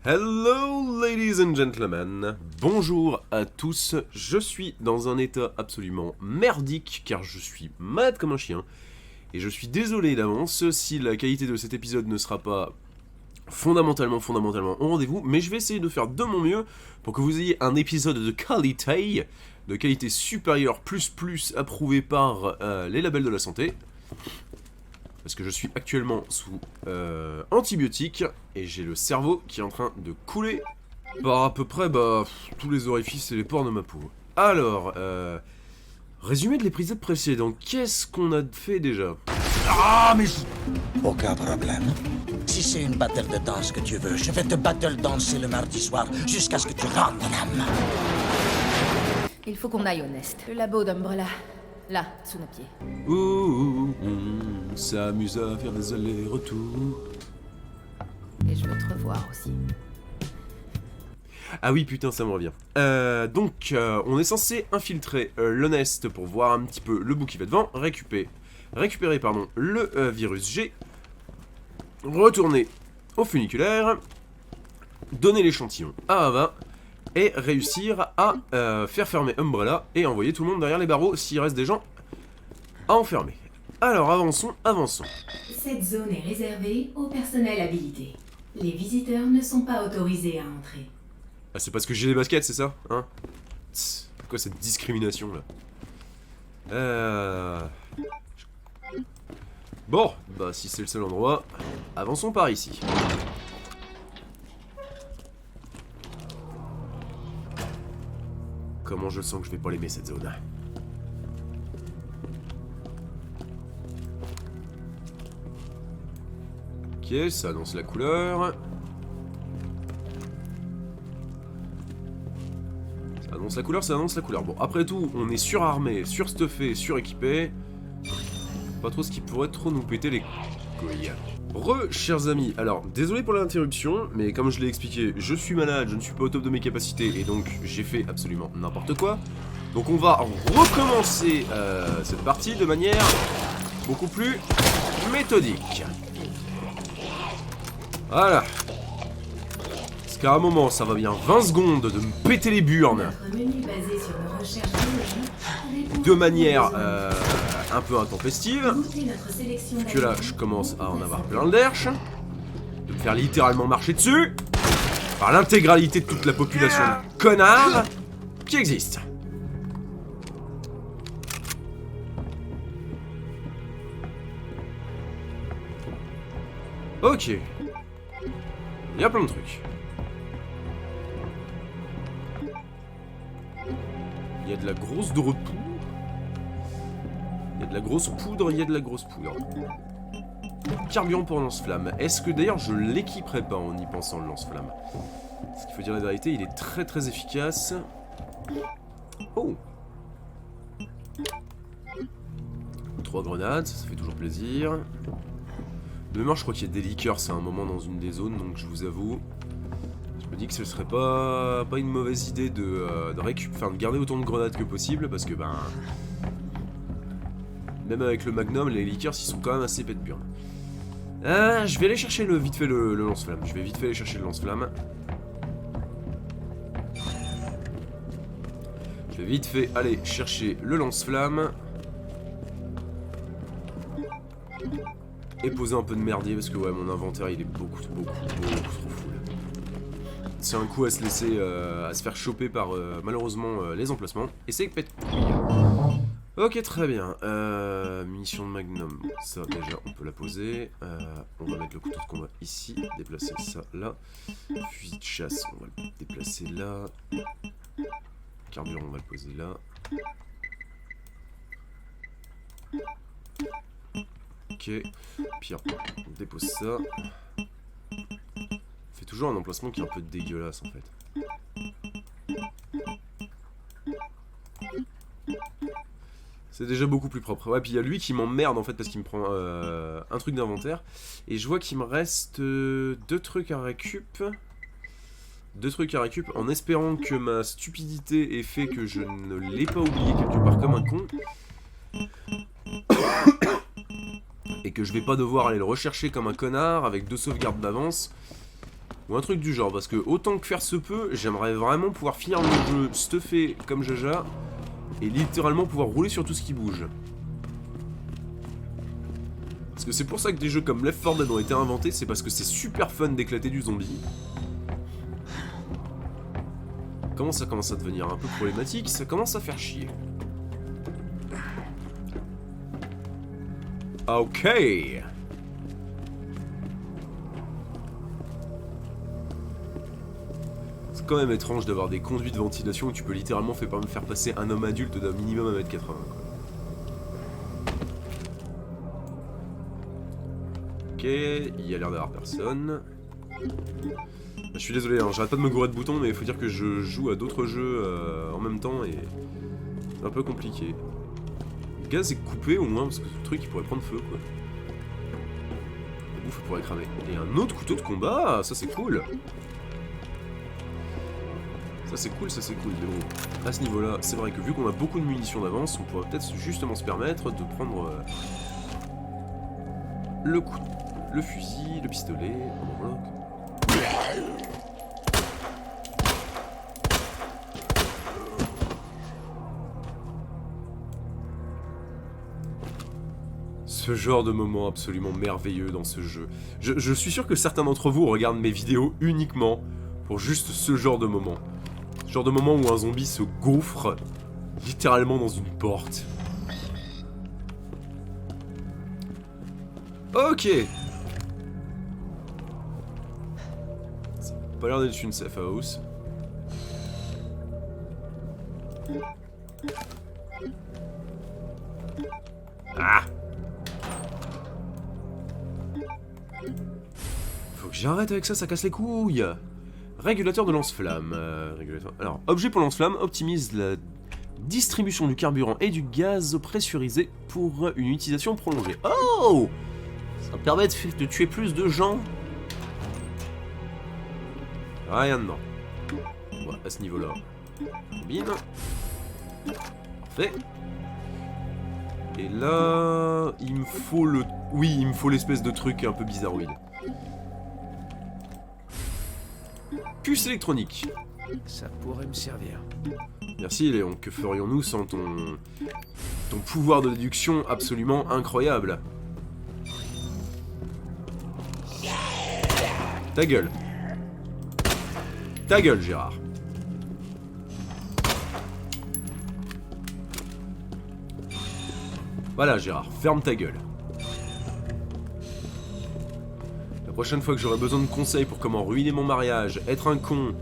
Hello ladies and gentlemen, bonjour à tous, je suis dans un état absolument merdique car je suis malade comme un chien et je suis désolé d'avance si la qualité de cet épisode ne sera pas fondamentalement au rendez-vous, mais je vais essayer de faire de mon mieux pour que vous ayez un épisode de qualité supérieure plus approuvé par les labels de la santé. Parce que je suis actuellement sous antibiotiques et j'ai le cerveau qui est en train de couler par à peu près tous les orifices et les pores de ma peau. Alors, résumé de l'épisode précédent, qu'est-ce qu'on a fait déjà? Ah, mais Aucun problème. Si c'est une battle de danse que tu veux, je vais te battle danser le mardi soir jusqu'à ce que tu rentres ton âme. Il faut qu'on aille au Nest. Le labo d'Umbrella. Là, sous nos pieds. Ouh, on s'amuse à faire des allers-retours. Et je veux te revoir aussi. Ah oui, putain, ça me revient. Donc, on est censé infiltrer le Nest pour voir un petit peu le bout qui va devant, récupérer le virus G, retourner au funiculaire, donner l'échantillon à Ava, et réussir à faire fermer Umbrella et envoyer tout le monde derrière les barreaux s'il reste des gens à enfermer. Alors, avançons. Cette zone est réservée au personnel habilité. Les visiteurs ne sont pas autorisés à entrer. Ah, c'est parce que j'ai des baskets, c'est ça? Hein? Pourquoi cette discrimination là? Bon, bah si c'est le seul endroit, avançons par ici. Comment je sens que je vais pas l'aimer cette zone. Ok, ça annonce la couleur. Ça annonce la couleur. Bon, après tout, on est surarmé, surstuffé, suréquipé. Pas trop ce qui pourrait trop nous péter les couilles. Chers amis, alors désolé pour l'interruption, mais comme je l'ai expliqué, je suis malade, je ne suis pas au top de mes capacités et donc j'ai fait absolument n'importe quoi. Donc on va recommencer cette partie de manière beaucoup plus méthodique. Voilà. Parce qu'à un moment, ça va bien 20 secondes de me péter les burnes. Notre menu basé sur nos recherches biologiques De manière un peu intempestive. goûtez notre sélection Que là, je commence à en avoir plein le derche. De me faire littéralement marcher dessus. Par l'intégralité de toute la population de connards qui existe. Ok. Il y a plein de trucs. Il y a de la grosse de retour. Il y a de la grosse poudre, il y a de la grosse poudre. Carburant pour lance-flamme. Est-ce que d'ailleurs je l'équiperai pas en y pensant le lance-flamme? Parce qu'il faut dire la vérité, il est très efficace. Oh! 3 grenades, ça fait toujours plaisir. De mémoire, je crois qu'il y a des liqueurs, c'est un moment dans une des zones, donc je vous avoue. Je me dis que ce serait pas une mauvaise idée de garder autant de grenades que possible, parce que même avec le Magnum, les liqueurs s'y sont quand même assez pète burnes. Je vais aller chercher vite fait le lance-flamme. Je vais vite fait aller chercher le lance-flamme. Je vais vite fait aller chercher le lance-flamme. Et poser un peu de merdier parce que ouais, mon inventaire il est beaucoup trop full. C'est un coup à se laisser, à se faire choper par malheureusement les emplacements. Et c'est pète. Ok, très bien. Munition de Magnum, ça déjà on peut la poser. On va mettre le couteau de combat ici, déplacer ça là. Fusil de chasse, on va le déplacer là. Carburant, on va le poser là. Ok, pire, on dépose ça. Fait toujours un emplacement qui est un peu dégueulasse en fait. C'est déjà beaucoup plus propre. Ouais, puis il y a lui qui m'emmerde en fait parce qu'il me prend un truc d'inventaire. Et je vois qu'il me reste 2 trucs à récup. 2 trucs à récup en espérant que ma stupidité ait fait que je ne l'ai pas oublié quelque part comme un con. Et que je vais pas devoir aller le rechercher comme un connard avec 2 sauvegardes d'avance. Ou un truc du genre, parce que autant que faire se peut, j'aimerais vraiment pouvoir finir le jeu stuffé comme Jaja et littéralement pouvoir rouler sur tout ce qui bouge. Parce que c'est pour ça que des jeux comme Left 4 Dead ont été inventés, c'est parce que c'est super fun d'éclater du zombie. Comment ça commence à devenir un peu problématique, ça commence à faire chier. Ok. C'est quand même étrange d'avoir des conduits de ventilation où tu peux littéralement faire passer un homme adulte d'un minimum 1m80. Ok, il y a l'air d'avoir personne. Je suis désolé, hein, j'arrête pas de me gourer de boutons, mais il faut dire que je joue à d'autres jeux en même temps et c'est un peu compliqué. Le gaz est coupé au moins, parce que ce truc il pourrait prendre feu quoi. Ouf, il pourrait cramer. Et un autre couteau de combat, ça c'est cool. Ça c'est cool, mais bon, à ce niveau-là, c'est vrai que vu qu'on a beaucoup de munitions d'avance, on pourrait peut-être justement se permettre de prendre le fusil, le pistolet, voilà. Ce genre de moment absolument merveilleux dans ce jeu. Je suis sûr que certains d'entre vous regardent mes vidéos uniquement pour juste ce genre de moment. Ce genre de moment où un zombie se gaufre littéralement dans une porte. Ok. Ça n'a pas l'air d'être une safe house. Ah! Faut que j'arrête avec ça, ça casse les couilles. Régulateur de lance-flamme. Alors, objet pour lance-flamme optimise la distribution du carburant et du gaz pressurisé pour une utilisation prolongée. Oh! Ça permet de tuer plus de gens. Rien dedans. Ouais, à ce niveau-là. Bim. Parfait. Et là, il me faut le... Oui, il me faut l'espèce de truc un peu bizarroïde. Puce électronique. Ça pourrait me servir. Merci Léon, que ferions-nous sans ton pouvoir de déduction absolument incroyable. Ta gueule. Ta gueule, Gérard. Voilà, Gérard, ferme ta gueule. La prochaine fois que j'aurai besoin de conseils pour comment ruiner mon mariage, être un con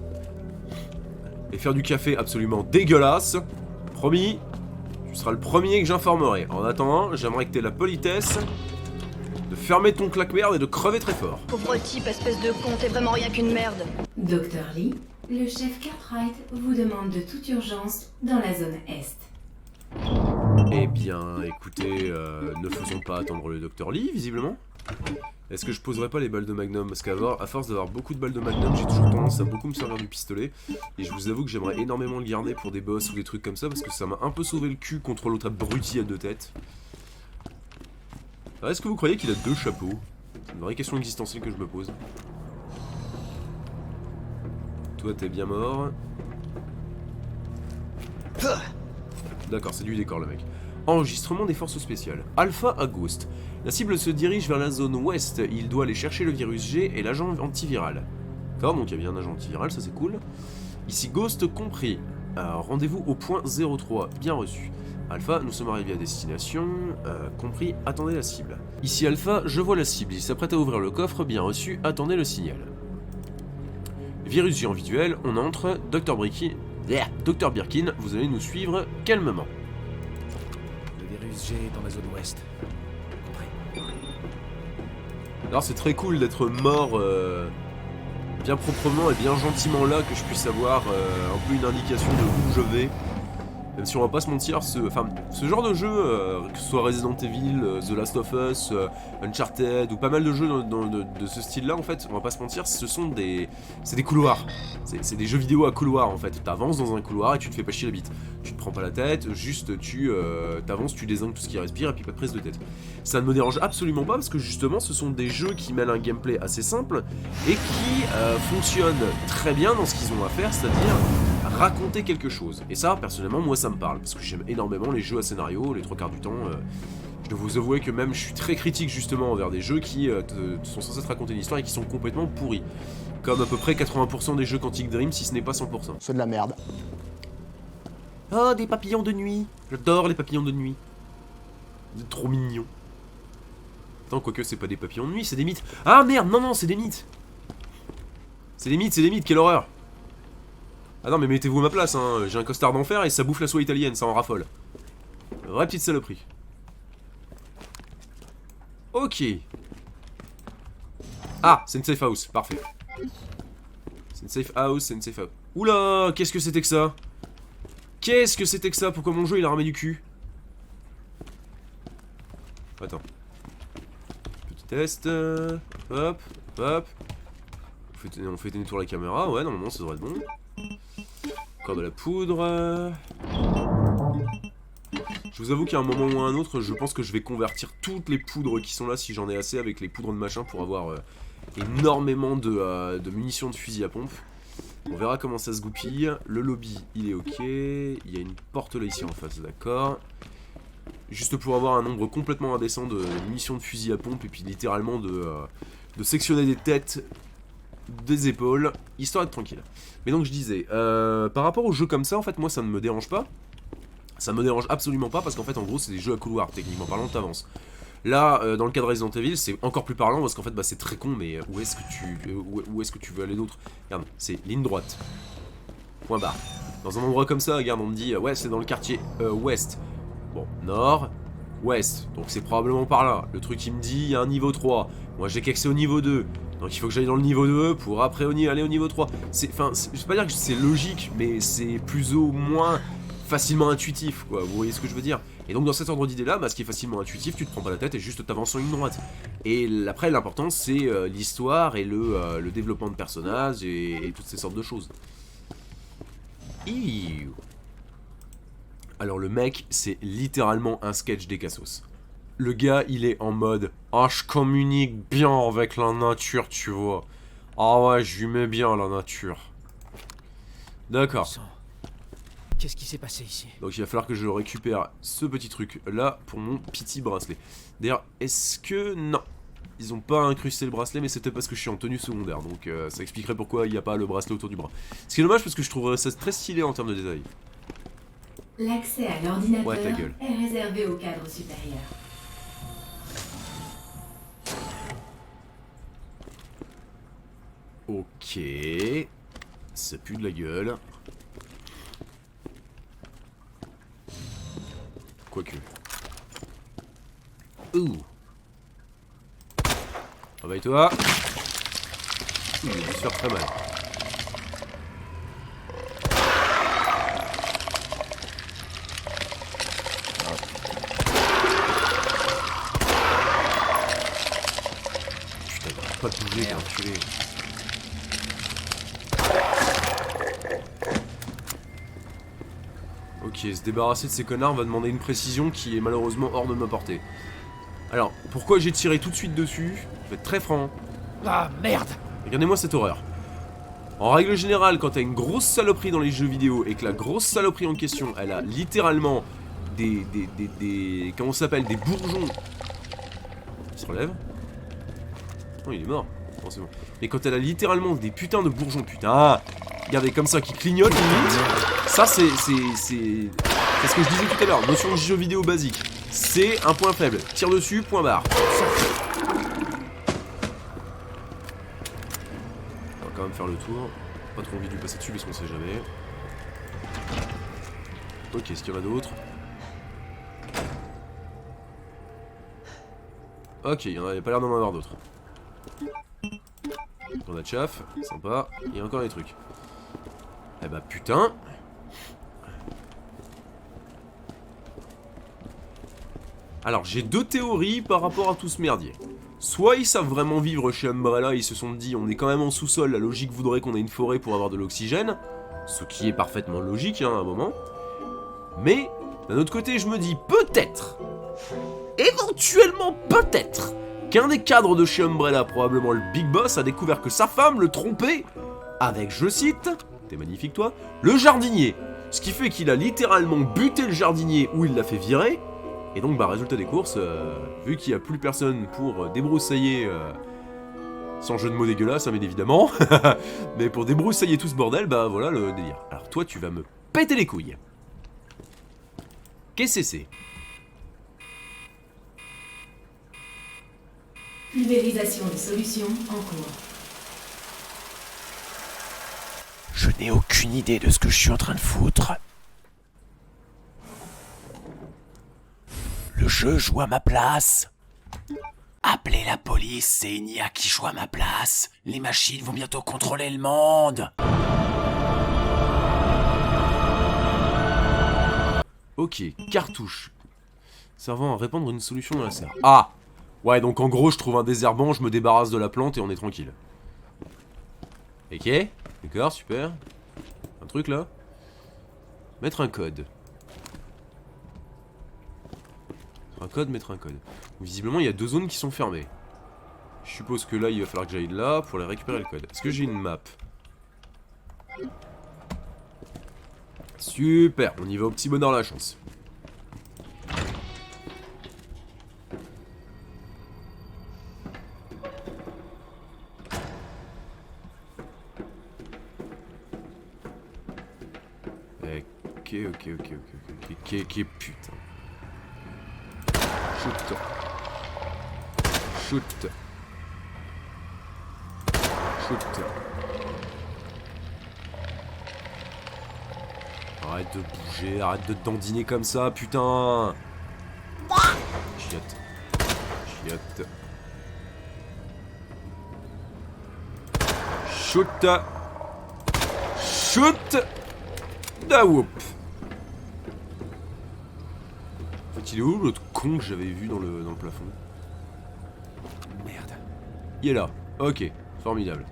et faire du café absolument dégueulasse, promis, tu seras le premier que j'informerai. En attendant, j'aimerais que tu aies la politesse de fermer ton claque-merde et de crever très fort. Pauvre type, espèce de con, t'es vraiment rien qu'une merde. Docteur Lee, le chef Cartwright vous demande de toute urgence dans la zone Est. Eh bien, écoutez, ne faisons pas attendre le Dr Lee, visiblement. Est-ce que je poserai pas les balles de Magnum? Parce qu'à force d'avoir beaucoup de balles de Magnum, j'ai toujours tendance à beaucoup me servir du pistolet. Et je vous avoue que j'aimerais énormément le garder pour des boss ou des trucs comme ça, parce que ça m'a un peu sauvé le cul contre l'autre abruti à deux têtes. Alors, est-ce que vous croyez qu'il a deux chapeaux? C'est une vraie question existentielle que je me pose. Toi, t'es bien mort. D'accord, c'est du décor le mec. Enregistrement des forces spéciales. Alpha à Ghost. La cible se dirige vers la zone ouest. Il doit aller chercher le virus G et l'agent antiviral. D'accord, donc il y a bien un agent antiviral, ça c'est cool. Ici Ghost compris. Rendez-vous au point 03. Bien reçu. Alpha, nous sommes arrivés à destination. Compris, attendez la cible. Ici Alpha, je vois la cible. Il s'apprête à ouvrir le coffre. Bien reçu, attendez le signal. Virus G en visuel, on entre. Dr Birkin, vous allez nous suivre calmement. Le virus G est dans la zone ouest. Compris. Alors c'est très cool d'être mort bien proprement et bien gentiment là, que je puisse avoir un peu une indication de où je vais. Même si on va pas se mentir, ce genre de jeu, que ce soit Resident Evil, The Last of Us, Uncharted ou pas mal de jeux de ce style-là, en fait, on va pas se mentir, c'est des couloirs. C'est des jeux vidéo à couloir en fait. T'avances dans un couloir et tu te fais pas chier la bite. Tu te prends pas la tête, juste tu t'avances, tu désingues tout ce qui respire et puis pas de prise de tête. Ça ne me dérange absolument pas parce que justement ce sont des jeux qui mêlent un gameplay assez simple et qui fonctionnent très bien dans ce qu'ils ont à faire, c'est-à-dire raconter quelque chose. Et ça, personnellement, moi ça me parle parce que j'aime énormément les jeux à scénario, les 3/4 du temps. Je dois vous avouer que même je suis très critique justement envers des jeux qui sont censés te raconter une histoire et qui sont complètement pourris. Comme à peu près 80% des jeux Quantic Dream, si ce n'est pas 100%. C'est de la merde. Oh, des papillons de nuit. J'adore les papillons de nuit. C'est trop mignon. Attends, quoique c'est pas des papillons de nuit, c'est des mythes. Ah merde, non, non, c'est des mythes. C'est des mythes, quelle horreur. Ah non, mais mettez-vous à ma place, hein. J'ai un costard d'enfer et ça bouffe la soie italienne, ça en raffole. Vraie petite saloperie. Ok. Ah, c'est une safe house, parfait. C'est une safe house, c'est une safe house. Oula, qu'est-ce que c'était que ça? Qu'est-ce que c'était que ça? Pourquoi mon jeu il a ramé du cul? Attends. Petit test. Hop, hop. On fait tour la caméra, ouais, normalement ça devrait être bon. Encore de la poudre. Je vous avoue qu'à un moment ou à un autre, je pense que je vais convertir toutes les poudres qui sont là, si j'en ai assez, avec les poudres de machin, pour avoir énormément de munitions de fusil à pompe. On verra comment ça se goupille. Le lobby, il est ok. Il y a une porte là ici en face, d'accord. Juste pour avoir un nombre complètement indécent de munitions de fusil à pompe, et puis littéralement de sectionner des têtes, des épaules, histoire d'être tranquille. Mais donc je disais, par rapport aux jeux comme ça, en fait, moi ça ne me dérange pas. Ça me dérange absolument pas parce qu'en fait en gros c'est des jeux à couloir, techniquement parlant, t'avances. Là dans le cas de Resident Evil c'est encore plus parlant parce qu'en fait bah, c'est très con, mais où est-ce que tu veux aller d'autre? Regarde, c'est ligne droite, point barre. Dans un endroit comme ça, regarde, on me dit ouais c'est dans le quartier ouest. Bon, nord, ouest, donc c'est probablement par là. Le truc il me dit il y a un niveau 3, moi j'ai qu'accès au niveau 2. Donc il faut que j'aille dans le niveau 2 pour après aller au niveau 3. Enfin, je vais pas dire que c'est logique, mais c'est plus ou moins facilement intuitif, quoi, vous voyez ce que je veux dire. Et donc dans cet ordre d'idée là, bah, ce qui est facilement intuitif, tu te prends pas la tête et juste t'avances en ligne droite. Et après l'important c'est l'histoire et le développement de personnages et toutes ces sortes de choses. Alors le mec c'est littéralement un sketch des Cassos. Le gars il est en mode ah je communique bien avec la nature, tu vois. Ah ouais je lui mets bien la nature. D'accord. Qu'est-ce qui s'est passé ici? Donc il va falloir que je récupère ce petit truc là pour mon petit bracelet. D'ailleurs, est-ce que... Non, ils ont pas incrusté le bracelet, mais c'était parce que je suis en tenue secondaire. Donc ça expliquerait pourquoi il n'y a pas le bracelet autour du bras. Ce qui est dommage parce que je trouverais ça très stylé en termes de détail. L'accès à l'ordinateur Ouais, ta gueule. est réservé au cadre supérieur. Ok. Ça pue de la gueule. Quoique. Ouh. Réveille-toi. Il a dû se faire très mal. Putain, il va pas te bouger, t'es enculé. Ok, se débarrasser de ces connards va demander une précision qui est malheureusement hors de ma portée. Alors, pourquoi j'ai tiré tout de suite dessus? Je vais être très franc. Ah merde! Regardez-moi cette horreur. En règle générale, quand t'as une grosse saloperie dans les jeux vidéo et que la grosse saloperie en question, elle a littéralement comment ça s'appelle? Des bourgeons. Il se relève? Non, il est mort. Non, c'est bon. Mais quand elle a littéralement des putains de bourgeons, putain, regardez comme ça, qui clignotent limite. Ça, c'est ce que je disais tout à l'heure. Notion de jeu vidéo basique. C'est un point faible. Tire dessus, point barre. On va quand même faire le tour. Pas trop envie de lui passer dessus parce qu'on sait jamais. Ok, est-ce qu'il y en a d'autres? Ok, il n'y a pas l'air d'en avoir d'autres. On a de chaff, sympa. Il y a encore des trucs. Eh bah putain. Alors j'ai deux théories par rapport à tout ce merdier. Soit ils savent vraiment vivre chez Umbrella, ils se sont dit on est quand même en sous-sol, la logique voudrait qu'on ait une forêt pour avoir de l'oxygène, ce qui est parfaitement logique hein, à un moment. Mais d'un autre côté je me dis peut-être, éventuellement peut-être, qu'un des cadres de chez Umbrella, probablement le Big Boss, a découvert que sa femme le trompait avec, je cite, t'es magnifique toi, le jardinier. Ce qui fait qu'il a littéralement buté le jardinier ou il l'a fait virer. Et donc, bah, résultat des courses, vu qu'il n'y a plus personne pour débroussailler, sans jeu de mots dégueulasse, hein, bien évidemment, mais pour débroussailler tout ce bordel, bah voilà le délire. Alors toi, tu vas me péter les couilles. Qu'est-ce que c'est? Pulvérisation de solutions en cours. Je n'ai aucune idée de ce que je suis en train de foutre. Le jeu joue à ma place. Appelez la police, c'est une IA qui joue à ma place. Les machines vont bientôt contrôler le monde. Ok, cartouche. Servant à répandre une solution dans la serre. Ah! Ouais, donc en gros, je trouve un désherbant, je me débarrasse de la plante et on est tranquille. Ok, d'accord, super. Un truc là. Mettre un code. Un code, mettre un code. Visiblement, il y a 2 zones qui sont fermées. Je suppose que là, il va falloir que j'aille là pour aller récupérer le code. Est-ce que j'ai une map? Super, on y va au petit bonheur la chance. Ok, putain. Shoot. Shoot. Shoot. Arrête de bouger, arrête de te dandiner comme ça, putain. Chiotte. Chiotte. Shoot. Shoot. Da whoop. En fait, il est où l'autre con que j'avais vu dans le plafond? Merde. Il est là. Ok. Formidable.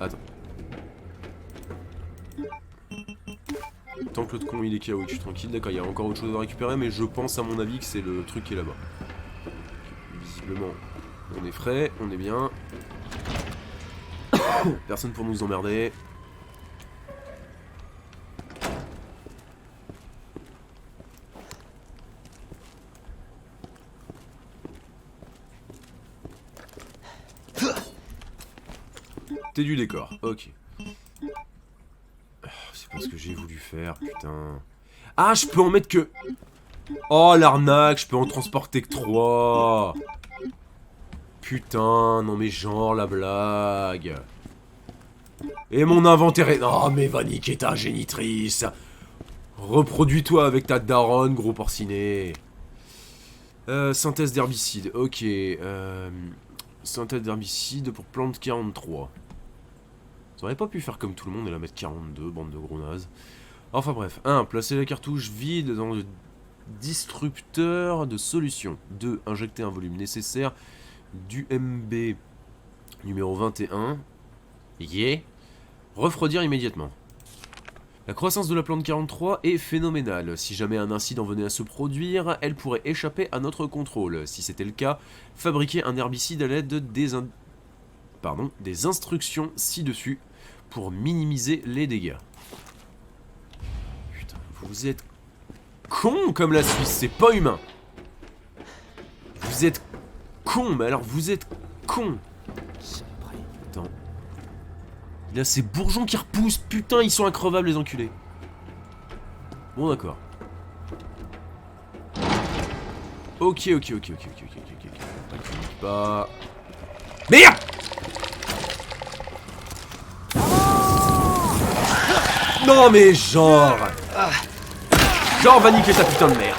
Attends. Tant que l'autre con il est KO, je suis tranquille. D'accord, il y a encore autre chose à récupérer, mais je pense à mon avis que c'est le truc qui est là-bas. Visiblement, on est frais, on est bien. Personne pour nous emmerder. T'es du décor, ok. C'est pas ce que j'ai voulu faire, putain. Ah, je peux en mettre que... Oh, l'arnaque, je peux en transporter que 3. Putain, non mais genre la blague. Et mon inventaire est... Oh, mais va niquer ta génitrice. Reproduis-toi avec ta daronne, gros porciné. Synthèse d'herbicide, ok. Synthèse d'herbicide pour plante 43. Ils auraient pas pu faire comme tout le monde et la mettre 42, bande de gros nazes. Enfin bref. 1. Placer la cartouche vide dans le disrupteur de solution. 2. Injecter un volume nécessaire du MB numéro 21. Yeah. Refroidir immédiatement. La croissance de la plante 43 est phénoménale. Si jamais un incident venait à se produire, elle pourrait échapper à notre contrôle. Si c'était le cas, fabriquer un herbicide à l'aide des instructions ci-dessus pour minimiser les dégâts. Putain, vous êtes con comme la Suisse, c'est pas humain. Vous êtes con, mais alors vous êtes con. Attends. Il y a ces bourgeons qui repoussent, putain, ils sont increvables les enculés. Bon d'accord. Ok. Pas. Merde! Non mais genre va niquer ta putain de merde.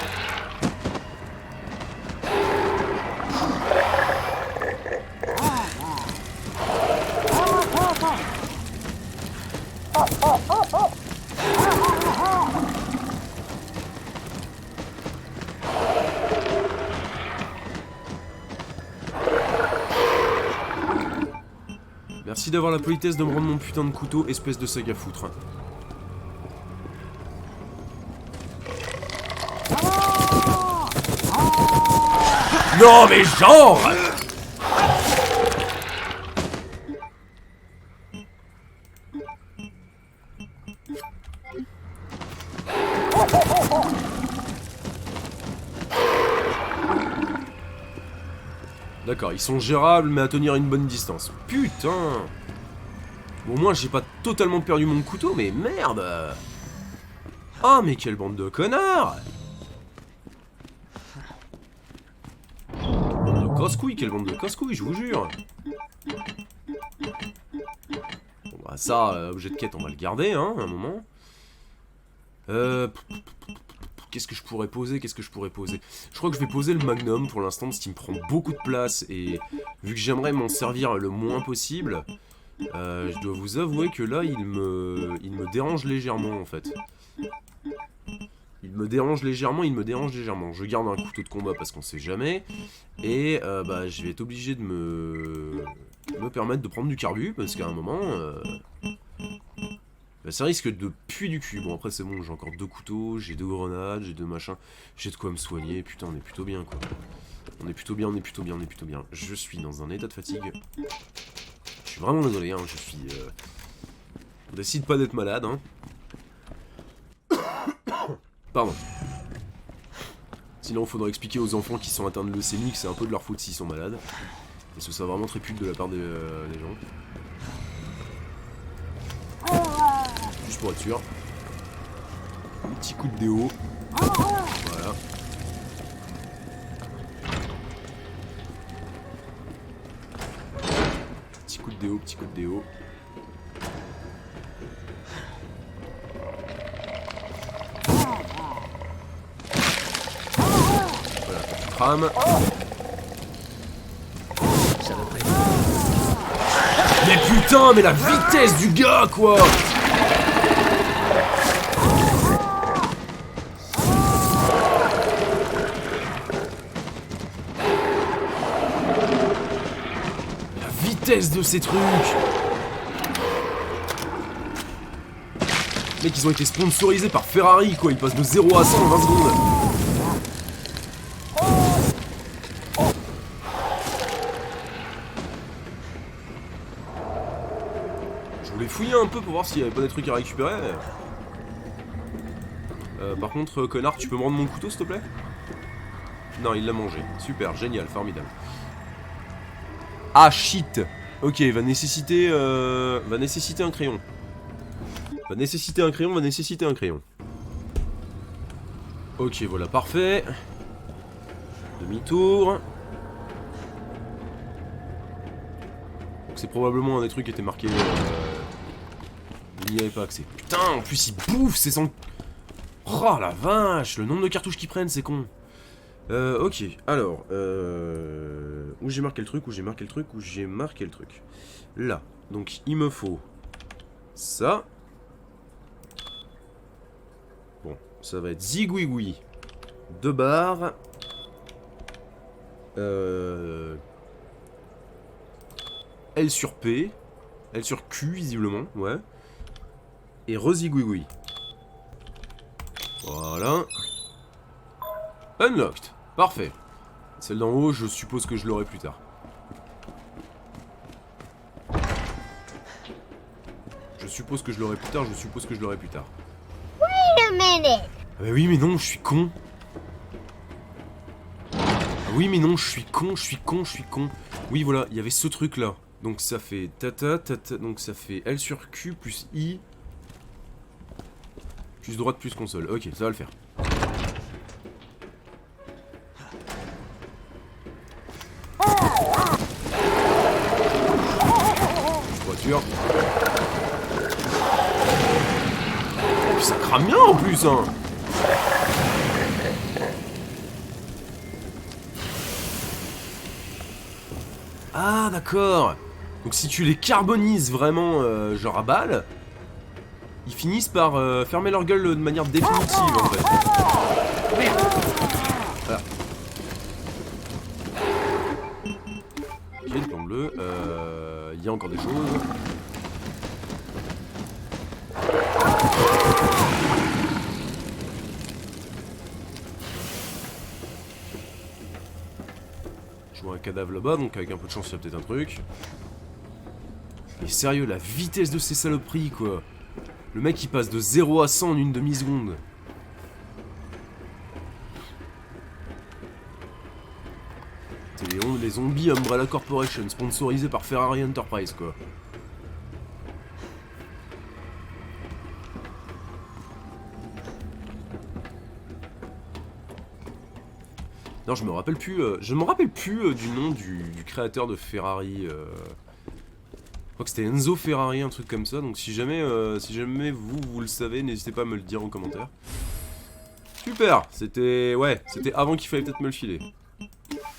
Merci d'avoir la politesse de me rendre mon putain de couteau, espèce de sac à foutre. Non mais genre! D'accord, ils sont gérables mais à tenir une bonne distance. Putain! Bon, au moins j'ai pas totalement perdu mon couteau, mais merde! Oh mais quelle bande de connards! Bande de casse-couilles, quelle bande de casse-couilles, je vous jure! Bon bah ça, objet de quête, on va le garder, hein, un moment. Qu'est-ce que je pourrais poser? Je crois que je vais poser le Magnum pour l'instant parce qu'il me prend beaucoup de place et vu que j'aimerais m'en servir le moins possible, je dois vous avouer que là il me dérange légèrement en fait. Il me dérange légèrement. Je garde un couteau de combat parce qu'on sait jamais et bah je vais être obligé de me permettre de prendre du carbu parce qu'à un moment... Bah, ça risque de puer du cul. Bon après c'est bon, j'ai encore 2 couteaux, j'ai 2 grenades, j'ai 2 machins, j'ai de quoi me soigner, putain on est plutôt bien quoi. On est plutôt bien. Je suis dans un état de fatigue. Je suis vraiment désolé, hein, je suis... On décide pas d'être malade, hein. Pardon. Sinon il faudrait expliquer aux enfants qui sont atteints de leucémie que c'est un peu de leur faute s'ils sont malades. Parce que ça vraiment très pute de la part des gens. Juste pour être sûr. Un petit coup de déo. Voilà. Petit coup de déo. Voilà, tu crames. Mais putain, mais la vitesse du gars, quoi! La vitesse de ces trucs! Mec, ils ont été sponsorisés par Ferrari, quoi. Ils passent de 0 à 100 en 20 secondes. Je voulais fouiller un peu pour voir s'il y avait pas des trucs à récupérer. Par contre, connard, tu peux me rendre mon couteau, s'il te plaît? Non, il l'a mangé. Super, génial, formidable. Ah, shit! Ok, va nécessiter un crayon. Va nécessiter un crayon. Ok, voilà, parfait. Demi-tour. Donc c'est probablement un des trucs qui était marqué... Il n'y avait pas accès. Putain, en plus il bouffe, c'est sans... Oh la vache, le nombre de cartouches qu'ils prennent, c'est con. Ok, alors... Où j'ai marqué le truc, Là. Donc il me faut... Ça. Bon, ça va être zigouigoui. 2 barres. L sur P. L sur Q, visiblement, ouais. Et rezigouigoui. Voilà. Unlocked. Parfait. Celle d'en haut, je suppose que je l'aurai plus tard. Je suppose que je l'aurai plus tard. Wait a minute. Ah bah oui mais non, je suis con. Ah oui mais non, je suis con. Oui voilà, il y avait ce truc là. Donc ça fait tata, donc ça fait L sur Q plus I. Plus droite plus console. Ok, ça va le faire. Voiture. Et puis ça crame bien en plus hein. Ah d'accord. Donc si tu les carbonises vraiment genre à balle, ils finissent par fermer leur gueule de manière définitive en fait. Merde. Voilà. Ok, une plante rappelons-le. Il y a encore des choses. Je vois un cadavre là-bas, donc avec un peu de chance, il y a peut-être un truc. Mais sérieux, la vitesse de ces saloperies, quoi. Le mec, il passe de 0 à 100 en une demi-seconde. C'est les zombies Umbrella Corporation, sponsorisés par Ferrari Enterprise, quoi. Non, je me rappelle plus du nom du créateur de Ferrari. Je crois que c'était Enzo Ferrari, un truc comme ça. Donc si jamais vous le savez, n'hésitez pas à me le dire en commentaire. Super. C'était avant qu'il fallait peut-être me le filer.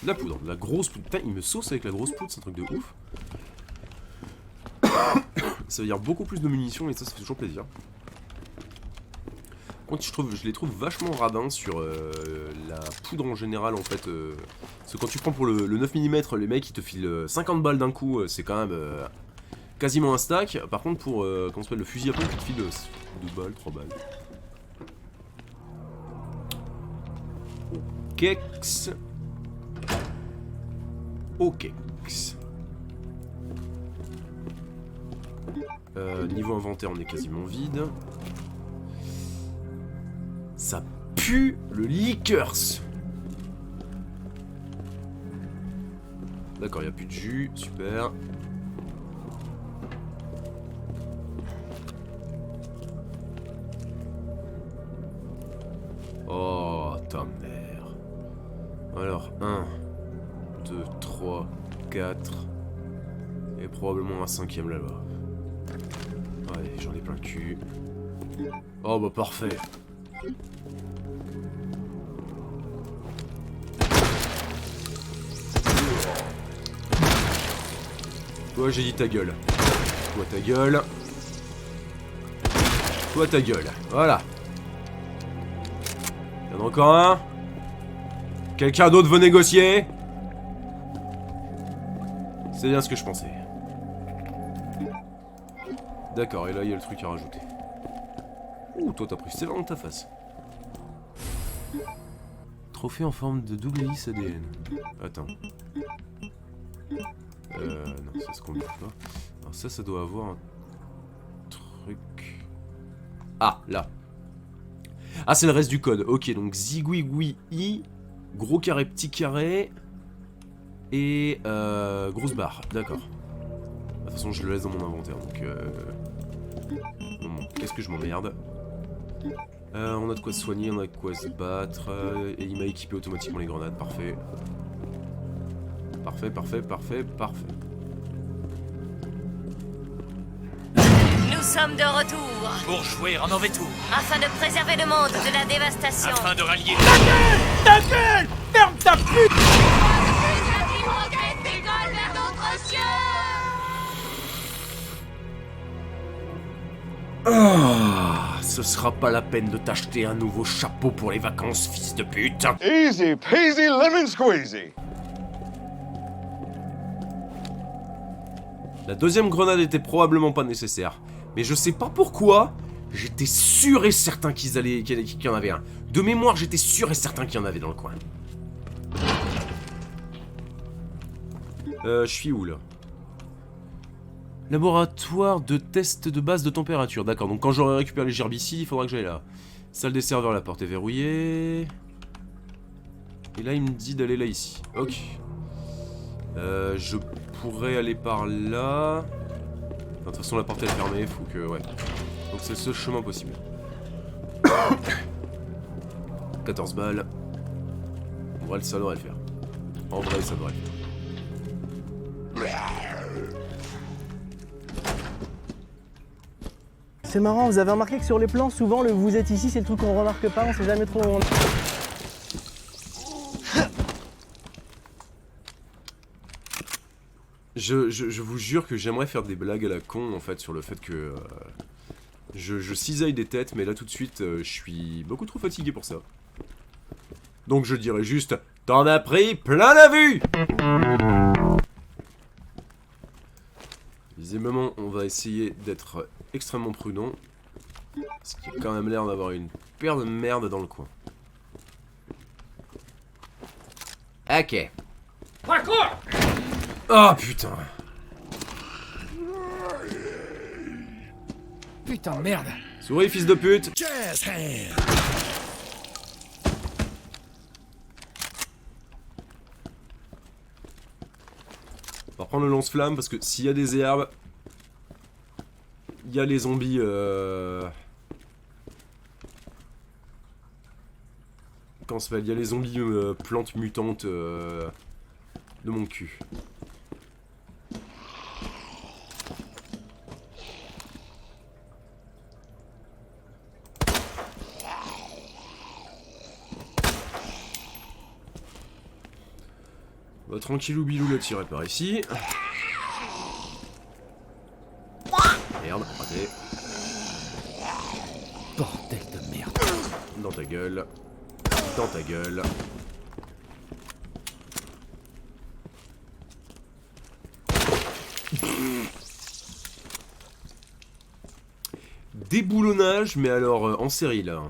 De la poudre, de la grosse poudre. Putain, il me sauce avec la grosse poudre, c'est un truc de ouf. Ça veut dire beaucoup plus de munitions et ça fait toujours plaisir. Par contre, je les trouve vachement radins sur la poudre en général en fait. Parce que quand tu prends pour le 9 mm, les mecs ils te filent 50 balles d'un coup, c'est quand même quasiment un stack. Par contre, pour comment ça s'appelle, le fusil à pompe, ils te filent 2 balles, 3 balles. Okex. Okex. Niveau inventaire, on est quasiment vide. Ça pue le liqueurs. D'accord, il n'y a plus de jus, super. Oh, ta mère. Alors, 1, 2, 3, 4. Et probablement un 5ème là-bas. Allez, j'en ai plein le cul. Oh bah parfait. Toi j'ai dit ta gueule. Toi ta gueule. Toi ta gueule. Voilà. Y'en a encore un. Quelqu'un d'autre veut négocier? C'est bien ce que je pensais. D'accord, et là il y a le truc à rajouter. Ouh, toi t'as pris sévère dans ta face. Trophée en forme de double hélice ADN. Attends. Non, ça se combine pas. Alors ça doit avoir un truc... Ah, là. Ah, c'est le reste du code. Ok, donc zigouigoui i, gros carré, petit carré, et grosse barre. D'accord. De toute façon, je le laisse dans mon inventaire, donc... Qu'est-ce que je m'emmerde. On a de quoi se soigner, on a de quoi se battre, et il m'a équipé automatiquement les grenades, parfait. Parfait, parfait, parfait, parfait. Nous sommes de retour Pour jouer en mauvais tour. afin de préserver le monde de la dévastation. Afin de rallier... Ta gueule! Ferme ta pute! Ah, ce sera pas la peine de t'acheter un nouveau chapeau pour les vacances, fils de pute. Easy peasy lemon squeezy. La deuxième grenade était probablement pas nécessaire. Mais je sais pas pourquoi, j'étais sûr et certain qu'il y en avait un. De mémoire, j'étais sûr et certain qu'il y en avait dans le coin. Je suis où, là? Laboratoire de test de base de température. D'accord, donc quand j'aurai récupéré les gerbicides, il faudra que j'aille là. Salle des serveurs, la porte est verrouillée. Et là, il me dit d'aller là, ici. Ok. Je pourrais aller par là. De toute façon, la porte est fermée, faut que... Ouais. Donc c'est le seul chemin possible. 14 balles. En vrai, ça devrait le faire. En vrai, ça devrait le faire. C'est marrant, vous avez remarqué que sur les plans, souvent le vous êtes ici, c'est le truc qu'on remarque pas, on sait jamais trop où on est. Je vous jure que j'aimerais faire des blagues à la con en fait sur le fait que je cisaille des têtes, mais là tout de suite je suis beaucoup trop fatigué pour ça. Donc je dirais juste, t'en as pris plein la vue. Visiblement, on va essayer d'être extrêmement prudent. Parce qu'il y a quand même l'air d'avoir une paire de merde dans le coin. Ok. Parcours! Oh putain. Putain de merde. Souris, fils de pute. On va prendre le lance-flamme parce que s'il y a des herbes, il y a les zombies. Comment ça s'appelle? Il y a les zombies plantes mutantes de mon cul. Bah, tranquillou bilou le tirer par ici. Merde, raté. Bordel de merde. Dans ta gueule. Dans ta gueule. Déboulonnage, mais alors en série là.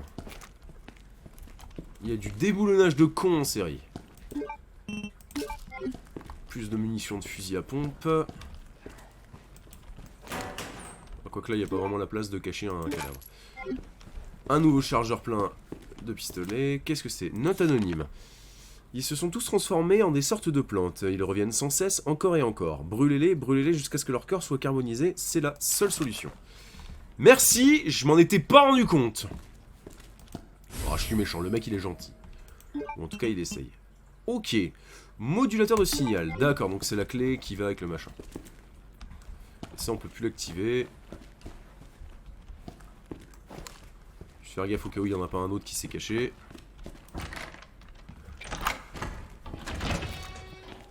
Il y a du déboulonnage de con en série. Plus de munitions de fusil à pompe. Quoique là, il n'y a pas vraiment la place de cacher un cadavre. Un nouveau chargeur plein de pistolets. Qu'est-ce que c'est? Note anonyme. Ils se sont tous transformés en des sortes de plantes. Ils reviennent sans cesse, encore et encore. Brûlez-les jusqu'à ce que leur corps soit carbonisé. C'est la seule solution. Merci, je m'en étais pas rendu compte. Oh, je suis méchant, le mec il est gentil. Ou en tout cas, il essaye. Ok. Modulateur de signal. D'accord, donc c'est la clé qui va avec le machin. Ça, on peut plus l'activer. Je vais faire gaffe au cas où il n'y en a pas un autre qui s'est caché.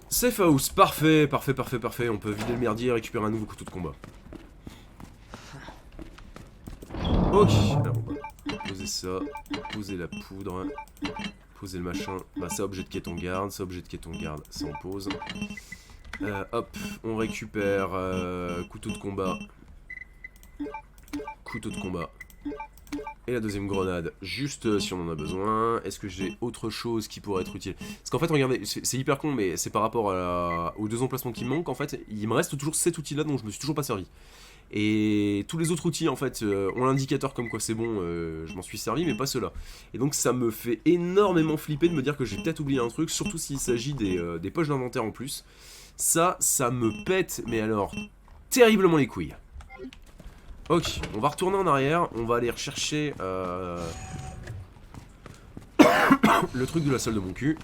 Safe house, parfait, parfait, parfait, parfait. On peut vider le merdier et récupérer un nouveau couteau de combat. Ok, alors on va poser ça, poser la poudre, poser le machin. Bah ça, objet de quête on garde, ça, objet de quête on garde, ça on pose. Hop, on récupère couteau de combat. Couteau de combat. Et la deuxième grenade, juste si on en a besoin. Est-ce que j'ai autre chose qui pourrait être utile? Parce qu'en fait, regardez, c'est hyper con, mais c'est par rapport aux deux emplacements qui me manquent. En fait, il me reste toujours cet outil-là dont je me suis toujours pas servi. Et tous les autres outils, en fait, ont l'indicateur comme quoi c'est bon, je m'en suis servi, mais pas ceux-là. Et donc ça me fait énormément flipper de me dire que j'ai peut-être oublié un truc, surtout s'il s'agit des poches d'inventaire en plus. Ça me pète, mais alors, terriblement les couilles. Ok, on va retourner en arrière, on va aller rechercher le truc de la salle de mon cul.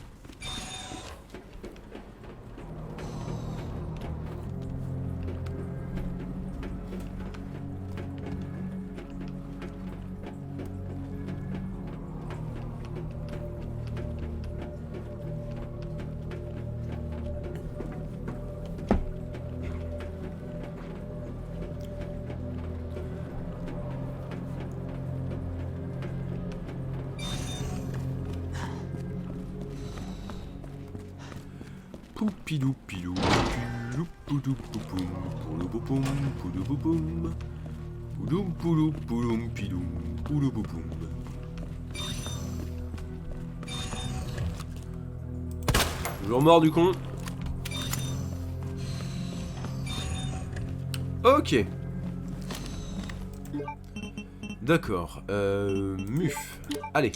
Poupidou pilou pilou poudou poupoum poulou poupoum poudou poupoum poudou poulou pouloum pilou poulou poupoum. Toujours mort du con. Ok. D'accord. Muf. Allez.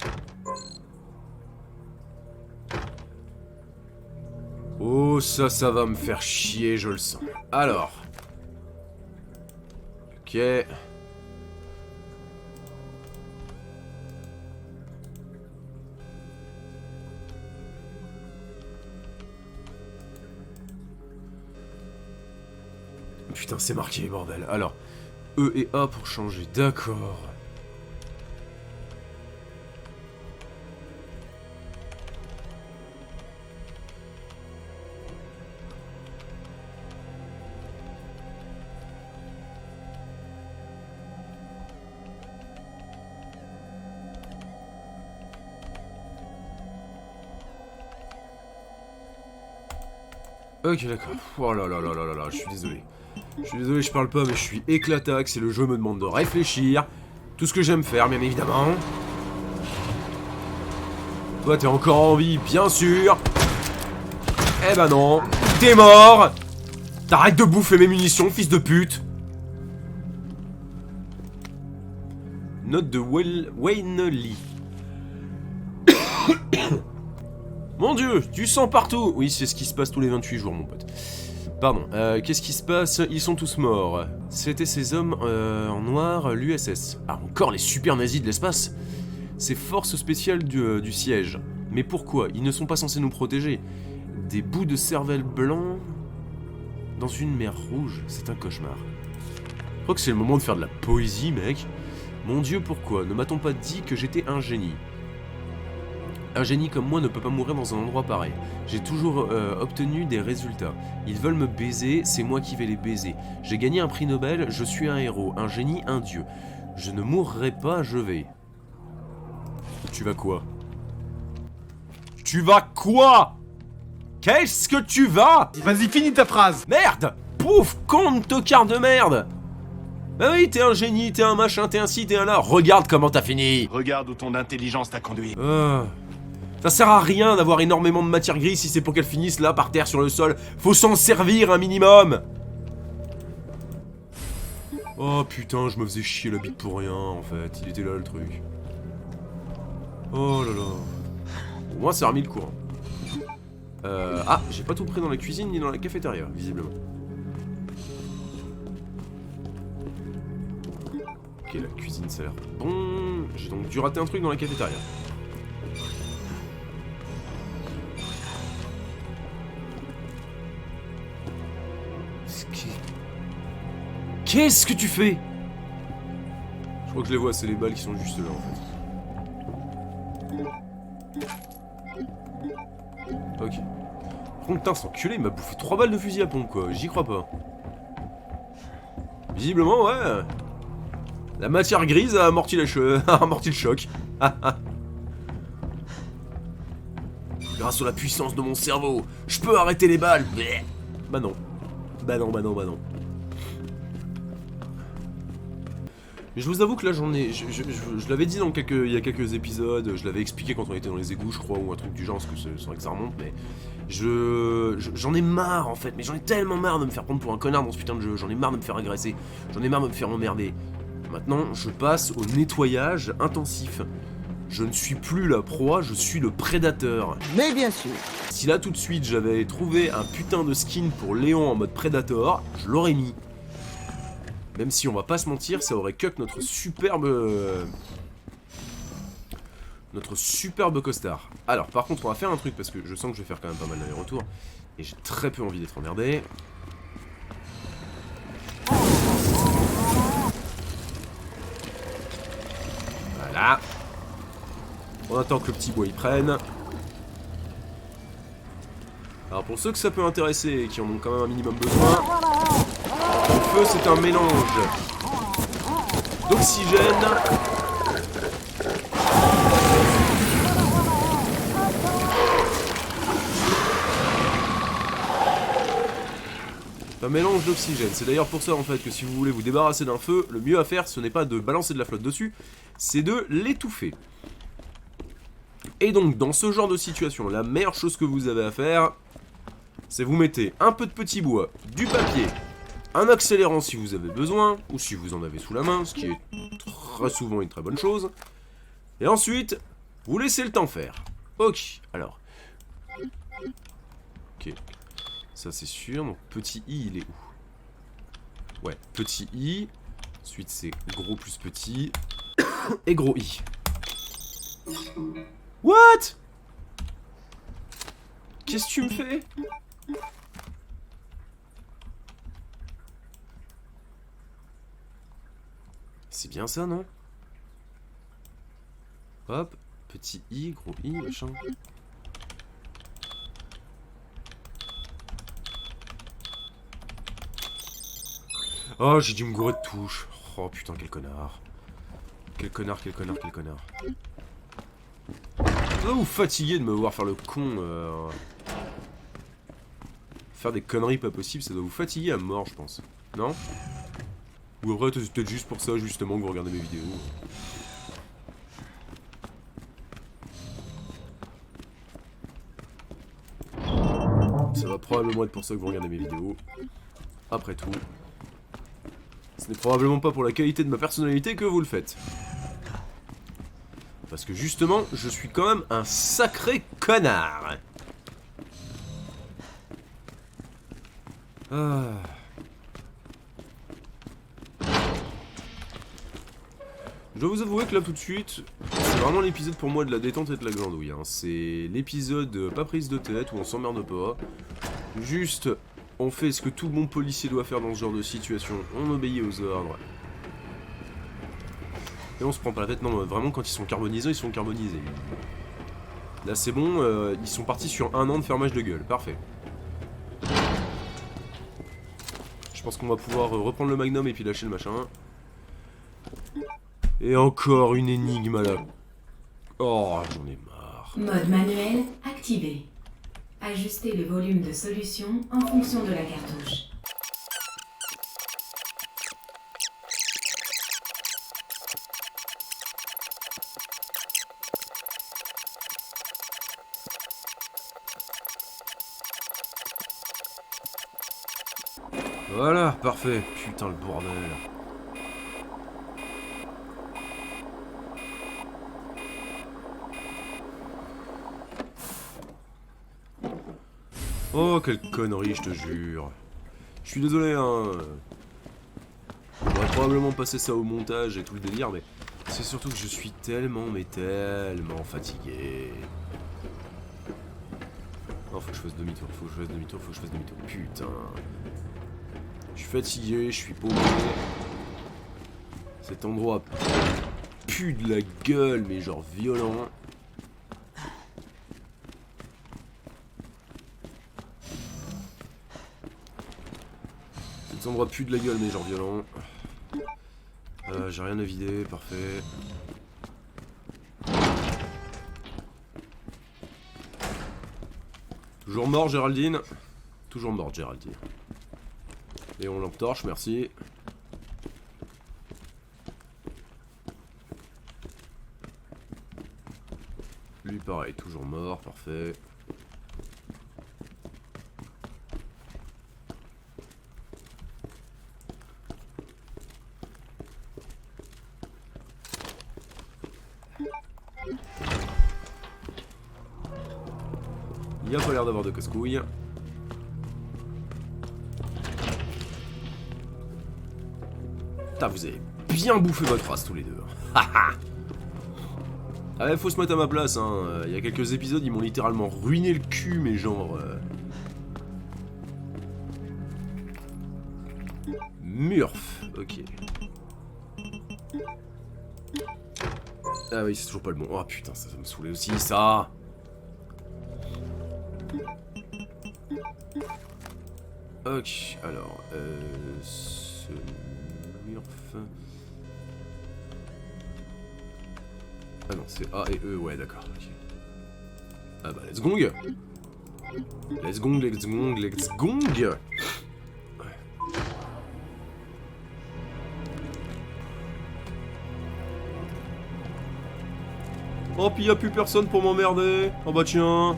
Oh, ça va me faire chier, je le sens. Alors. Ok. Putain, c'est marqué, bordel. Alors, E et A pour changer. D'accord. Ok, d'accord. Oh là là là là là là, je suis désolé. Je suis désolé, je parle pas, mais je suis éclataxe et le jeu me demande de réfléchir. Tout ce que j'aime faire, bien évidemment. Toi, t'es encore en vie, bien sûr. Eh ben non, t'es mort. T'arrêtes de bouffer mes munitions, fils de pute. Note de Wayne Lee. Mon dieu, du sang partout. Oui, c'est ce qui se passe tous les 28 jours, mon pote. Pardon, qu'est-ce qui se passe? Ils sont tous morts. C'était ces hommes en noir, l'USS. Ah, encore les super nazis de l'espace. Ces forces spéciales du siège. Mais pourquoi? Ils ne sont pas censés nous protéger. Des bouts de cervelle blanc dans une mer rouge, c'est un cauchemar. Je crois que c'est le moment de faire de la poésie, mec. Mon dieu, pourquoi? Ne m'a-t-on pas dit que j'étais un génie? Un génie comme moi ne peut pas mourir dans un endroit pareil. J'ai toujours obtenu des résultats. Ils veulent me baiser, c'est moi qui vais les baiser. J'ai gagné un prix Nobel, je suis un héros, un génie, un dieu. Je ne mourrai pas, je vais. Tu vas quoi? Tu vas quoi? Qu'est-ce que tu vas? Vas-y, finis ta phrase. Merde! Pouf, con de tocard de merde! Bah oui, t'es un génie, t'es un machin, t'es un ci, t'es un là. Regarde comment t'as fini. Regarde où ton intelligence t'a conduit. Ça sert à rien d'avoir énormément de matière grise si c'est pour qu'elle finisse là, par terre, sur le sol. Faut s'en servir un minimum. Oh putain, je me faisais chier la bite pour rien, en fait. Il était là, le truc. Oh là là. Au moins, ça a remis le courant. Ah, j'ai pas tout pris dans la cuisine ni dans la cafétéria, visiblement. Ok, la cuisine, ça a l'air bon. J'ai donc dû rater un truc dans la cafétéria. Qu'est-ce que tu fais? Je crois que je les vois, c'est les balles qui sont juste là, en fait. Ok. Par contre, putain, cet enculé, il m'a bouffé 3 balles de fusil à pompe, quoi. J'y crois pas. Visiblement, ouais. La matière grise a amorti, amorti le choc. Grâce à la puissance de mon cerveau, je peux arrêter les balles. Bah non. Bah non, bah non, bah non. Je vous avoue que là j'en ai... Je l'avais dit il y a quelques épisodes, je l'avais expliqué quand on était dans les égouts, je crois, ou un truc du genre, parce que c'est vrai que ça remonte, mais... J'en ai marre en fait, mais j'en ai tellement marre de me faire prendre pour un connard dans ce putain de jeu, j'en ai marre de me faire agresser, j'en ai marre de me faire emmerder. Maintenant, je passe au nettoyage intensif. Je ne suis plus la proie, je suis le prédateur. Mais bien sûr. Si là tout de suite j'avais trouvé un putain de skin pour Léon en mode Predator, je l'aurais mis. Même si on va pas se mentir, ça aurait cuck notre superbe costard. Alors par contre on va faire un truc parce que je sens que je vais faire quand même pas mal d'aller-retour. Et j'ai très peu envie d'être emmerdé. Voilà. On attend que le petit bois y prenne. Alors pour ceux que ça peut intéresser et qui en ont quand même un minimum besoin, le feu c'est un mélange d'oxygène c'est d'ailleurs pour ça en fait que si vous voulez vous débarrasser d'un feu, le mieux à faire ce n'est pas de balancer de la flotte dessus, c'est de l'étouffer. Et donc dans ce genre de situation, la meilleure chose que vous avez à faire, c'est vous mettez un peu de petit bois, du papier, un accélérant si vous avez besoin, ou si vous en avez sous la main, ce qui est très souvent une très bonne chose. Et ensuite, vous laissez le temps faire. Ok, alors. Ok, ça c'est sûr, donc petit i il est où? Ouais, petit i, ensuite c'est gros plus petit, et gros i. What? Qu'est-ce que tu me fais? C'est bien ça, non? Hop, petit i, gros i, machin. Oh, j'ai dû me gourer de touche. Oh putain, quel connard. Quel connard, quel connard, quel connard. Ça doit vous fatiguer de me voir faire le con. Faire des conneries pas possibles, ça doit vous fatiguer à mort, je pense. Non? Ou après c'est peut-être juste pour ça justement que vous regardez mes vidéos. Ça va probablement être pour ça que vous regardez mes vidéos. Après tout. Ce n'est probablement pas pour la qualité de ma personnalité que vous le faites. Parce que justement, je suis quand même un sacré connard. Ah. Je dois vous avouer que là tout de suite, c'est vraiment l'épisode pour moi de la détente et de la glandouille. Hein. C'est l'épisode pas prise de tête où on s'emmerde pas. Juste, on fait ce que tout bon policier doit faire dans ce genre de situation. On obéit aux ordres. Et on se prend pas la tête. Non, vraiment quand ils sont carbonisés, ils sont carbonisés. Là c'est bon, ils sont partis sur 1 an de fermage de gueule. Parfait. Je pense qu'on va pouvoir reprendre le magnum et puis lâcher le machin. Et encore une énigme là. Oh, j'en ai marre. Mode manuel activé. Ajustez le volume de solution en fonction de la cartouche. Voilà, parfait. Putain, le bordel. Oh, quelle connerie, je te jure. Je suis désolé, hein. On va probablement passer ça au montage et tout le délire, mais c'est surtout que je suis tellement, mais tellement fatigué. Non, faut que je fasse demi-tour, faut que je fasse demi-tour, faut que je fasse demi-tour. Putain. Je suis fatigué, je suis paumé. Cet endroit pue de la gueule, mais genre violent. Cet endroit pue de la gueule, mais genre violent. J'ai rien à vider, parfait. Toujours mort, Géraldine. Toujours mort, Géraldine. Et on lampe torche, merci. Lui pareil, toujours mort, parfait. Il n'y a pas l'air d'avoir de casse-couilles. Putain, vous avez bien bouffé votre race tous les deux. Ah ouais, faut se mettre à ma place, hein. Il y a quelques épisodes, ils m'ont littéralement ruiné le cul, mais genre... Murph, ok. Ah oui, c'est toujours pas le bon. Oh putain, ça me saoulait aussi, ça. Ok, alors... ce... Murph... Ah non, c'est A et E, ouais, d'accord. Okay. Ah bah, let's gong. Let's gong, let's gong, let's gong. Oh, pis y'a plus personne pour m'emmerder. Oh bah tiens.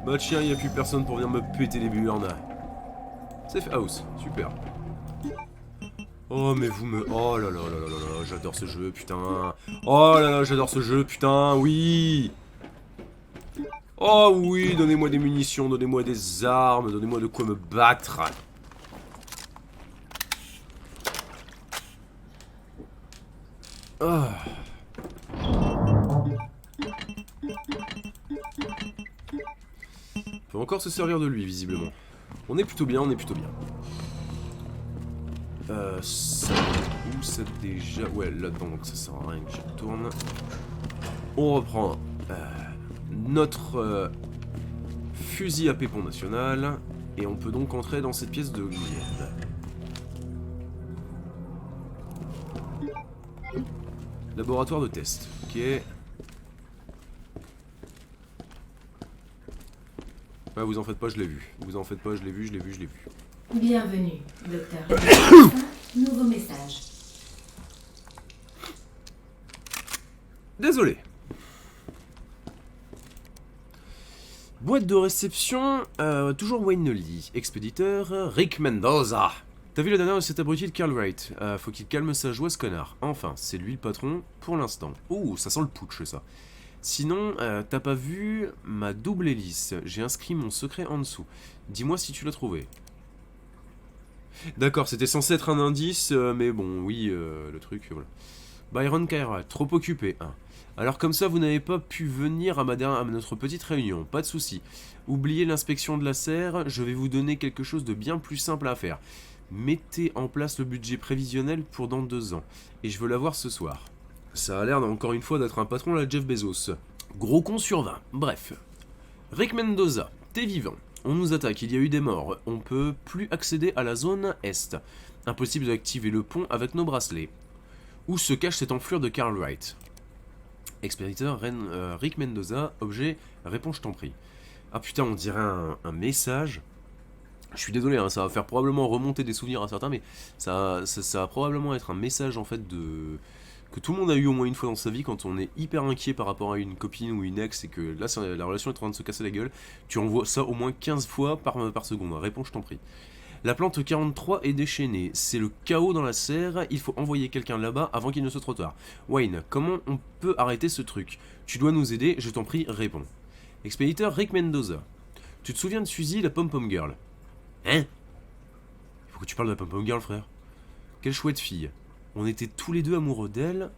Bah tiens, y'a plus personne pour venir me péter les burnes. Safe house, super. Oh mais vous me... Oh là là là là là là, j'adore ce jeu, putain. Oh là là, j'adore ce jeu, putain, oui. Oh oui, donnez-moi des munitions, donnez-moi des armes, donnez-moi de quoi me battre. Oh. On peut encore se servir de lui, visiblement. On est plutôt bien, on est plutôt bien. Ça... Où ça déjà... Ouais, là-dedans, donc ça sert à rien que j'y retourne. On reprend notre fusil à pépon national. Et on peut donc entrer dans cette pièce de merde. Laboratoire de test, ok. Ouais, vous en faites pas, je l'ai vu. Vous en faites pas, je l'ai vu. Bienvenue, docteur. Nouveau message. Désolé. Boîte de réception, toujours Wayne Lee. Expéditeur, Rick Mendoza. T'as vu la dernière de cet abruti de Carl Wright? Faut qu'il calme sa joie, ce connard. Enfin, c'est lui le patron, pour l'instant. Oh, ça sent le putsch, ça. Sinon, t'as pas vu ma double hélice. J'ai inscrit mon secret en dessous. Dis-moi si tu l'as trouvé. D'accord, c'était censé être un indice, mais bon, oui, le truc, voilà. Byron Kyra, trop occupé, hein. Alors comme ça, vous n'avez pas pu venir à notre petite réunion, pas de souci. Oubliez l'inspection de la serre, je vais vous donner quelque chose de bien plus simple à faire. Mettez en place le budget prévisionnel pour dans 2 ans, et je veux l'avoir ce soir. Ça a l'air encore une fois d'être un patron à Jeff Bezos. Gros con sur 20, bref. Rick Mendoza, t'es vivant. On nous attaque, il y a eu des morts, on peut plus accéder à la zone Est. Impossible d'activer le pont avec nos bracelets. Où se cache cette enflure de Carl Wright? Expéditeur Rick Mendoza, objet, réponds je t'en prie. Ah putain, on dirait un message. Je suis désolé, hein, ça va faire probablement remonter des souvenirs à certains, mais ça va probablement être un message en fait que tout le monde a eu au moins une fois dans sa vie quand on est hyper inquiet par rapport à une copine ou une ex et que là la relation est en train de se casser la gueule. Tu envoies ça au moins 15 fois par seconde. Réponds je t'en prie. La plante 43 est déchaînée, c'est le chaos dans la serre, il faut envoyer quelqu'un là-bas avant qu'il ne soit trop tard. Wayne, comment on peut arrêter ce truc? Tu dois nous aider, je t'en prie, réponds. Expéditeur Rick Mendoza, tu te souviens de Suzy, la pom-pom girl? Hein? Il faut que tu parles de la pom-pom girl, frère. Quelle chouette fille. On était tous les deux amoureux d'elle,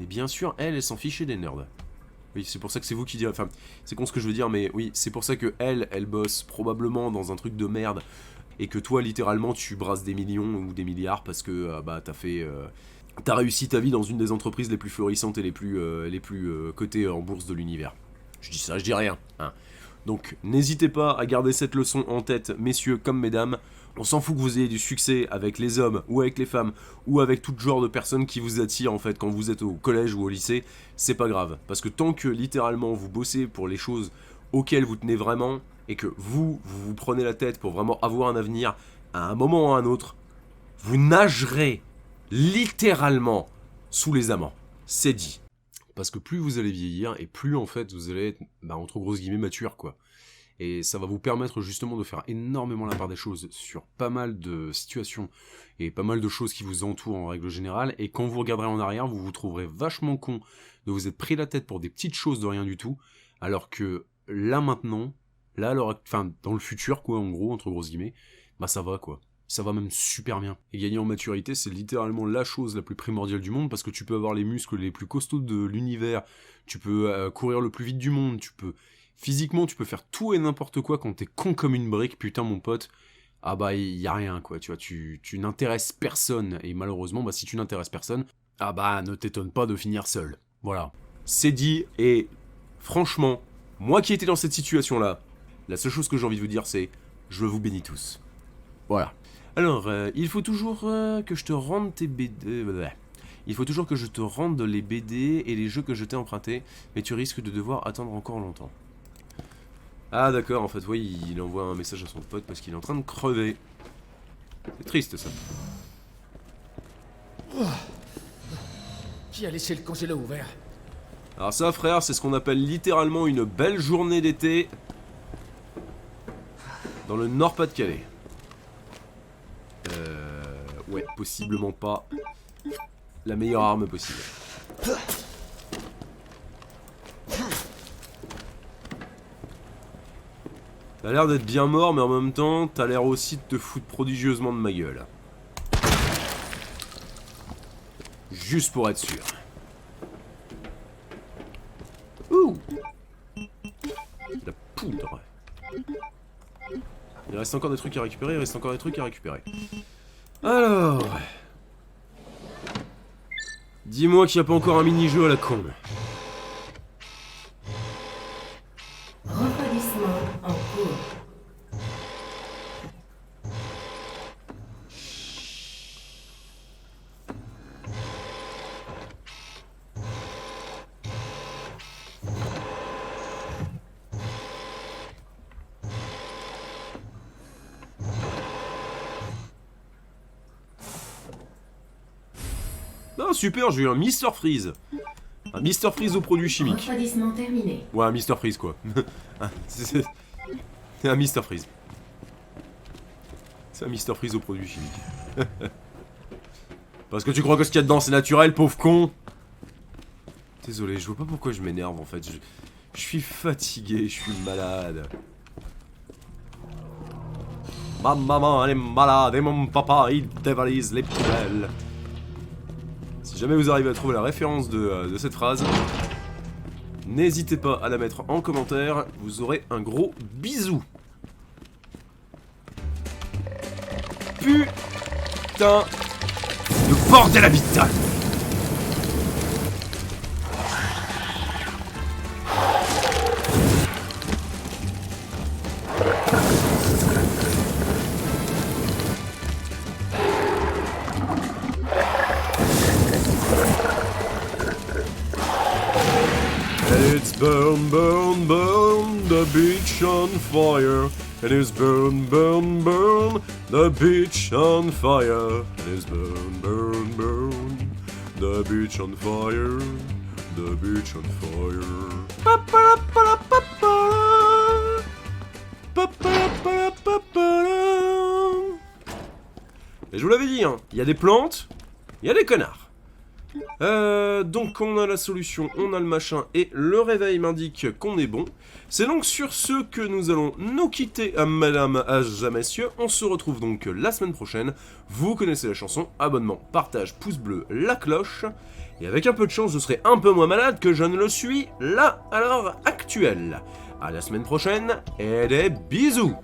mais bien sûr, elle s'en fichait des nerds. Oui, c'est pour ça que c'est vous qui direz... Enfin, c'est con ce que je veux dire, mais oui, c'est pour ça que elle bosse probablement dans un truc de merde, et que toi, littéralement, tu brasses des millions ou des milliards parce que t'as réussi ta vie dans une des entreprises les plus florissantes et les plus cotées en bourse de l'univers. Je dis ça, je dis rien. Hein. Donc, n'hésitez pas à garder cette leçon en tête, messieurs comme mesdames. On s'en fout que vous ayez du succès avec les hommes ou avec les femmes ou avec tout genre de personnes qui vous attirent en fait quand vous êtes au collège ou au lycée. C'est pas grave. Parce que tant que littéralement vous bossez pour les choses auxquelles vous tenez vraiment et que vous prenez la tête pour vraiment avoir un avenir à un moment ou à un autre, vous nagerez littéralement sous les amants. C'est dit. Parce que plus vous allez vieillir et plus en fait vous allez être, entre grosses guillemets, mature quoi. Et ça va vous permettre justement de faire énormément la part des choses sur pas mal de situations et pas mal de choses qui vous entourent en règle générale. Et quand vous regarderez en arrière, vous vous trouverez vachement con de vous être pris la tête pour des petites choses de rien du tout. Alors que là maintenant, dans le futur quoi, en gros, entre grosses guillemets, ça va quoi. Ça va même super bien. Et gagner en maturité, c'est littéralement la chose la plus primordiale du monde parce que tu peux avoir les muscles les plus costauds de l'univers, tu peux courir le plus vite du monde, physiquement, tu peux faire tout et n'importe quoi quand t'es con comme une brique, putain mon pote. Il y a rien quoi, tu vois, tu n'intéresses personne. Et malheureusement, si tu n'intéresses personne, ne t'étonne pas de finir seul. Voilà. C'est dit, et franchement, moi qui étais dans cette situation-là, la seule chose que j'ai envie de vous dire, c'est je vous bénis tous. Voilà. Alors, il faut toujours que je te rende tes BD... Il faut toujours que je te rende les BD et les jeux que je t'ai empruntés, mais tu risques de devoir attendre encore longtemps. Ah d'accord, en fait, oui, il envoie un message à son pote parce qu'il est en train de crever. C'est triste, ça. Qui a laissé le congélo ouvert? Alors ça, frère, c'est ce qu'on appelle littéralement une belle journée d'été dans le Nord-Pas-de-Calais. Ouais, possiblement pas la meilleure arme possible. T'as l'air d'être bien mort, mais en même temps, t'as l'air aussi de te foutre prodigieusement de ma gueule. Juste pour être sûr. Ouh! La poudre. Il reste encore des trucs à récupérer, Alors... Dis-moi qu'il n'y a pas encore un mini-jeu à la con. Refroidissement en cours. Oh super, j'ai eu un Mr Freeze. Un Mr Freeze aux produits chimiques. Refroidissement terminé. Ouais, un Mr Freeze quoi. C'est un Mr Freeze. C'est un Mr Freeze aux produits chimiques. Parce que tu crois que ce qu'il y a dedans c'est naturel, pauvre con. Désolé, je vois pas pourquoi je m'énerve en fait. Je suis fatigué, je suis malade. Ma maman elle est malade et mon papa il dévalise les poubelles. Si jamais vous arrivez à trouver la référence de cette phrase, n'hésitez pas à la mettre en commentaire, vous aurez un gros bisou. Putain de bordel habital. It's burn, burn, burn, the beach on fire. It is burn, burn, burn, the beach on fire. It is burn, burn, burn, the beach on fire. The beach on fire. Et je vous l'avais dit, hein, il y a des plantes, il y a des connards. Donc on a la solution, on a le machin et le réveil m'indique qu'on est bon. C'est donc sur ce que nous allons nous quitter, madame, messieurs. On se retrouve donc la semaine prochaine. Vous connaissez la chanson, abonnement, partage, pouce bleu, la cloche. Et avec un peu de chance, je serai un peu moins malade que je ne le suis là à l'heure actuelle. À la semaine prochaine et des bisous.